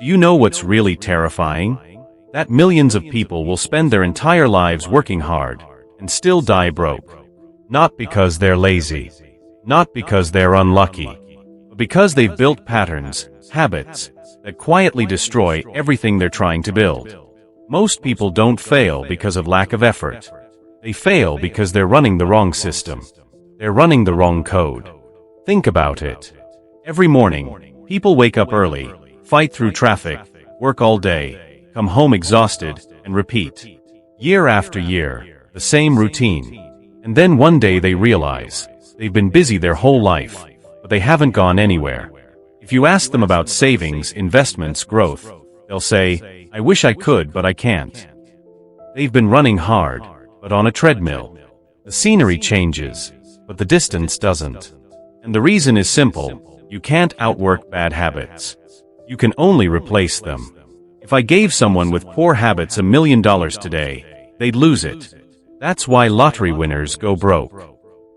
Do you know what's really terrifying? That millions of people will spend their entire lives working hard and still die broke. Not because they're lazy, not because they're unlucky, but because they've built patterns, habits, that quietly destroy everything they're trying to build. Most people don't fail because of lack of effort. They fail because they're running the wrong system. They're running the wrong code. Think about it. Every morning, people wake up early, fight through traffic, work all day, come home exhausted, and repeat. Year after year, the same routine. And then one day they realize they've been busy their whole life, but they haven't gone anywhere. If you ask them about savings, investments, growth, they'll say, "I wish I could, but I can't." They've been running hard, but on a treadmill. The scenery changes, but the distance doesn't. And the reason is simple: you can't outwork bad habits. You can only replace them. If I gave someone with poor habits $1 million today, they'd lose it. That's why lottery winners go broke.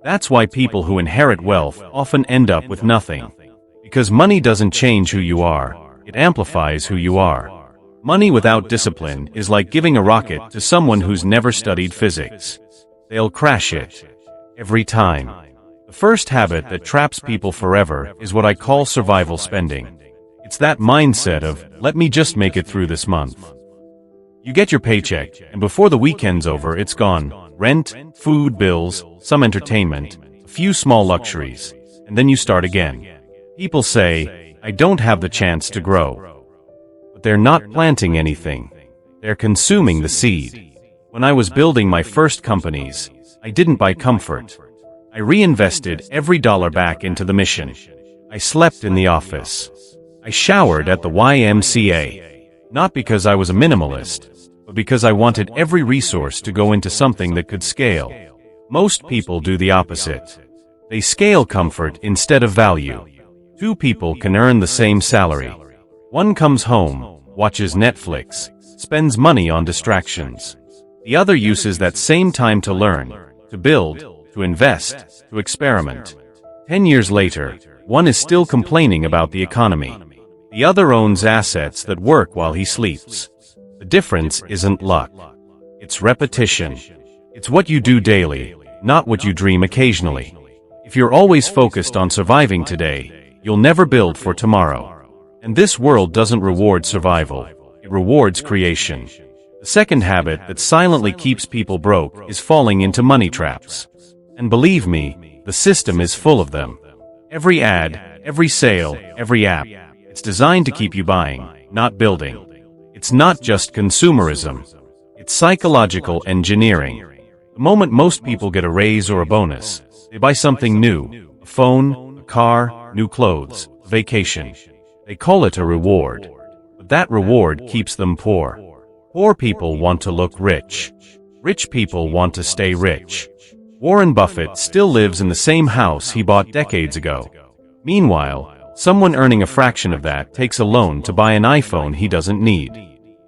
That's why people who inherit wealth often end up with nothing. Because money doesn't change who you are, it amplifies who you are. Money without discipline is like giving a rocket to someone who's never studied physics. They'll crash it. Every time. The first habit that traps people forever is what I call survival spending. It's that mindset of, let me just make it through this month. You get your paycheck, and before the weekend's over, it's gone. Rent, food, bills, some entertainment, a few small luxuries, and then you start again. People say, I don't have the chance to grow. But they're not planting anything. They're consuming the seed. When I was building my first companies, I didn't buy comfort. I reinvested every dollar back into the mission. I slept in the office. I showered at the YMCA. Not because I was a minimalist, but because I wanted every resource to go into something that could scale. Most people do the opposite. They scale comfort instead of value. Two people can earn the same salary. One comes home, watches Netflix, spends money on distractions. The other uses that same time to learn, to build, to invest, to experiment. 10 years later, one is still complaining about the economy. The other owns assets that work while he sleeps. The difference isn't luck. It's repetition. It's what you do daily, not what you dream occasionally. If you're always focused on surviving today, you'll never build for tomorrow. And this world doesn't reward survival. It rewards creation. The second habit that silently keeps people broke is falling into money traps. And believe me, the system is full of them. Every ad, every sale, every app, it's designed to keep you buying, not building. It's not just consumerism. It's psychological engineering. The moment most people get a raise or a bonus, they buy something new: a phone, a car, new clothes, a vacation. They call it a reward. But that reward keeps them poor. Poor people want to look rich. Rich people want to stay rich. Warren Buffett still lives in the same house he bought decades ago. Meanwhile, someone earning a fraction of that takes a loan to buy an iPhone he doesn't need.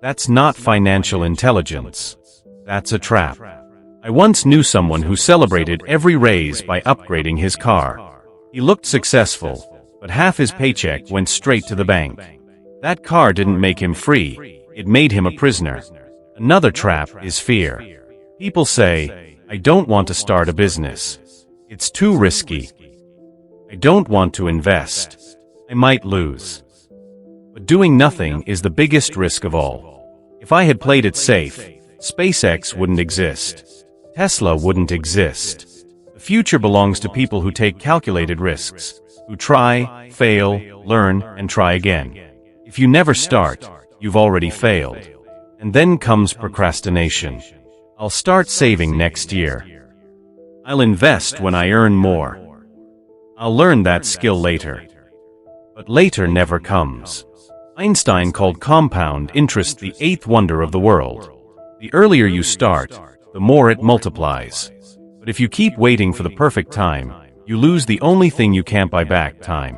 That's not financial intelligence. That's a trap. I once knew someone who celebrated every raise by upgrading his car. He looked successful, but half his paycheck went straight to the bank. That car didn't make him free, it made him a prisoner. Another trap is fear. People say, I don't want to start a business. It's too risky. I don't want to invest. I might lose. But doing nothing is the biggest risk of all. If I had played it safe, SpaceX wouldn't exist. Tesla wouldn't exist. The future belongs to people who take calculated risks, who try, fail, learn, and try again. If you never start, you've already failed. And then comes procrastination. I'll start saving next year. I'll invest when I earn more. I'll learn that skill later. But later never comes. Einstein called compound interest the eighth wonder of the world. The earlier you start, the more it multiplies. But if you keep waiting for the perfect time, you lose the only thing you can't buy back: time.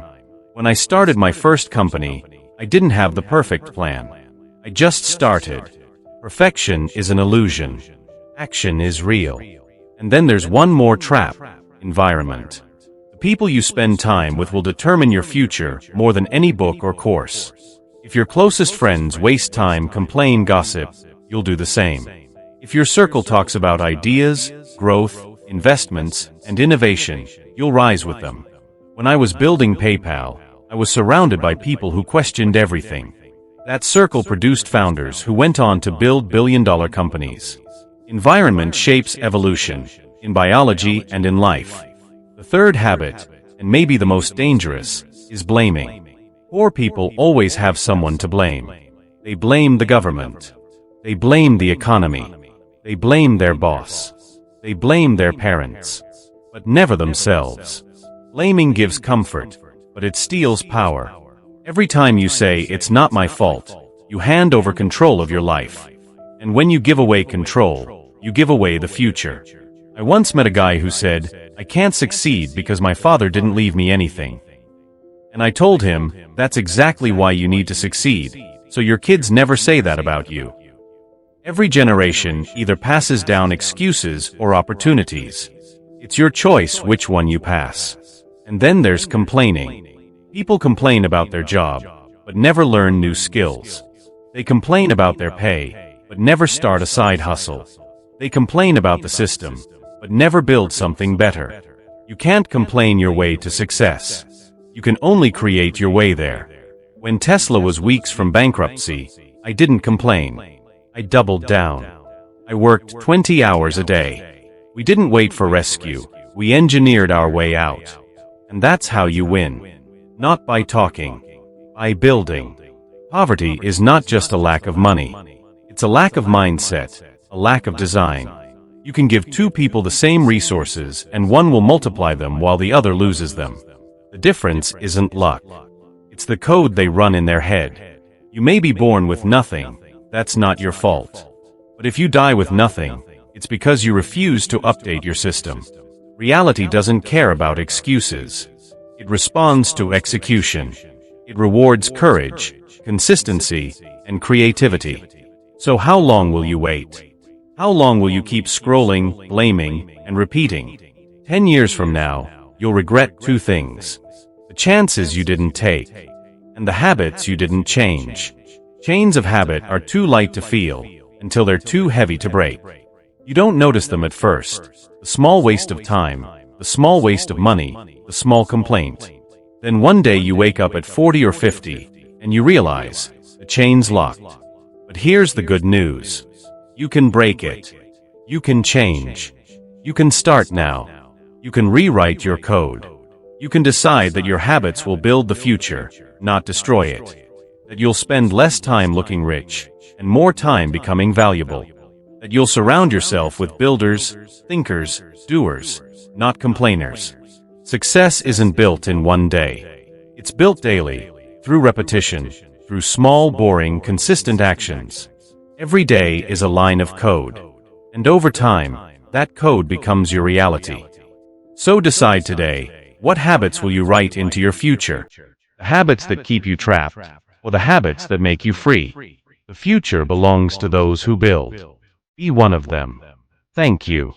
When I started my first company, I didn't have the perfect plan. I just started. Perfection is an illusion. Action is real. And then there's one more trap: environment. The people you spend time with will determine your future more than any book or course. If your closest friends waste time, complain, gossip, you'll do the same. If your circle talks about ideas, growth, investments, and innovation, you'll rise with them. When I was building PayPal, I was surrounded by people who questioned everything. That circle produced founders who went on to build billion-dollar companies. Environment shapes evolution, in biology and in life. The third habit, and maybe the most dangerous, is blaming. Poor people always have someone to blame. They blame the government. They blame the economy. They blame their boss. They blame their parents. But never themselves. Blaming gives comfort, but it steals power. Every time you say, "It's not my fault," you hand over control of your life. And when you give away control, you give away the future. I once met a guy who said, "I can't succeed because my father didn't leave me anything." And I told him, that's exactly why you need to succeed, so your kids never say that about you. Every generation either passes down excuses or opportunities. It's your choice which one you pass. And then there's complaining. People complain about their job, but never learn new skills. They complain about their pay, but never start a side hustle. They complain about the system, but never build something better. You can't complain your way to success. You can only create your way there. When Tesla was weeks from bankruptcy, I didn't complain. I doubled down. I worked 20 hours a day. We didn't wait for rescue. We engineered our way out. And that's how you win. Not by talking, by building. Poverty is not just a lack of money. It's a lack of mindset, a lack of design. You can give two people the same resources and one will multiply them while the other loses them. The difference isn't luck. It's the code they run in their head. You may be born with nothing. That's not your fault. But if you die with nothing, it's because you refuse to update your system. Reality doesn't care about excuses. It responds to execution. It rewards courage, consistency, and creativity. So how long will you wait? How long will you keep scrolling, blaming, and repeating? 10 years from now, you'll regret two things. The chances you didn't take, and the habits you didn't change. Chains of habit are too light to feel, until they're too heavy to break. You don't notice them at first. The small waste of time, the small waste of money, the small complaint. Then one day you wake up at 40 or 50, and you realize, the chain's locked. But here's the good news. You can break it. You can change. You can start now. You can rewrite your code. You can decide that your habits will build the future, not destroy it. That you'll spend less time looking rich, and more time becoming valuable. That you'll surround yourself with builders, thinkers, doers, not complainers. Success isn't built in one day. It's built daily, through repetition, through small, boring, consistent actions. Every day is a line of code. And over time, that code becomes your reality. So decide today, what habits will you write into your future? The habits that keep you trapped, or the habits that make you free? The future belongs to those who build. Be one of them. Thank you.